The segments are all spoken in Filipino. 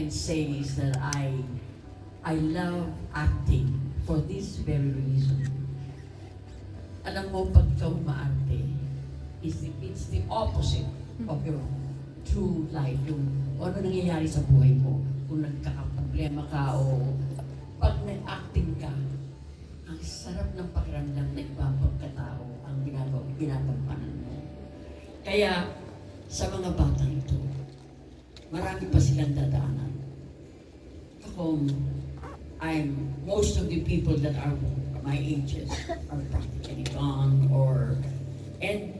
can say is that I love acting for this very reason. Alam mo, pag ikaw umaarte, it's the opposite of your true life. Yung ano nangyayari sa buhay mo. Kung nagkakaproblema ka o pag nag-acting ka, ang sarap ng pakiramdam na ibang pagkatao ang ginagampanan mo. Kaya, sa mga batang ito, marami pa silang dadaanan. Ako, most of the people that are my ages are practically gone and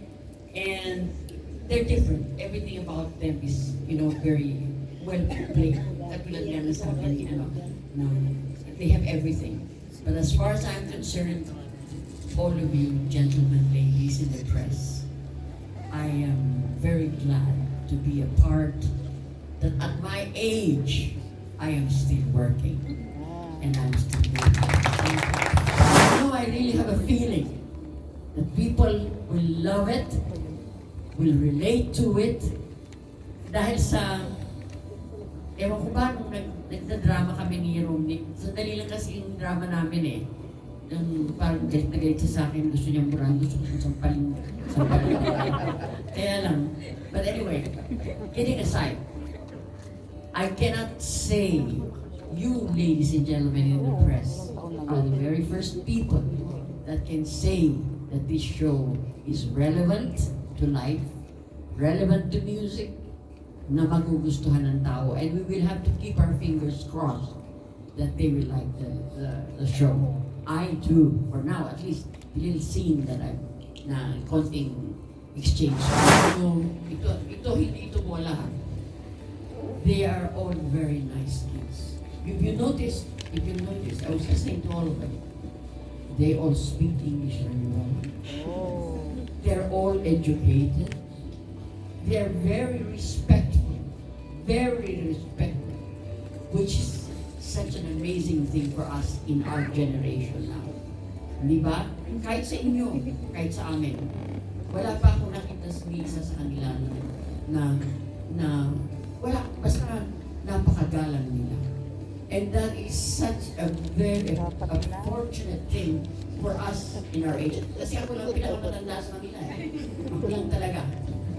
they're different. Everything about them is, very well played. Katulad nga na sabi ni, they have everything. But as far as I'm concerned, all of you gentlemen, ladies in the press, I am very glad to be a part that at my age, I am still working. And I'm still working. I really have a feeling that people will love it, will relate to it, dahil sa, ewan ko ba, nung nagda-drama kami ni Romnick, sandali lang kasi yung drama namin eh. Yung parang galit na galit sa akin, gusto niyang murahan, gusto niyang sampalin. Kaya lang. But anyway, kidding aside, I cannot say you, ladies and gentlemen in the press, are the very first people that can say that this show is relevant to life, relevant to music, na magugustuhan ng tao. And we will have to keep our fingers crossed that they will like the show. I do, for now, at least, the little scene that I've na konting exchange. So, hindi ito mo lahat. They are all very nice kids. If you notice, I was listening to all of them. They all speak English very well. They're all educated. They're very respectful, which is such an amazing thing for us in our generation now. Di ba? Kahit sa inyo, kahit sa amin. Wala pa akong nakita ni isa sa kanila na wala, basta napakagalang nila. And that is such a very fortunate thing for us in our age. Kasi ako lang pinakamatanda sa kanila eh. Ako lang talaga.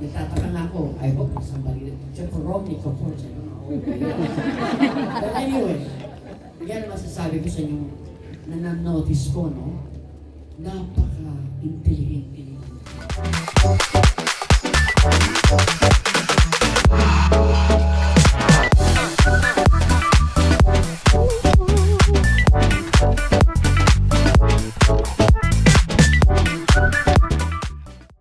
Nagtataka na ako. I hope somebody, except for Romnick, of course, I don't know. But anyway, yan masasabi ko sa inyo na na-notice ko, no? Napaka-intelligent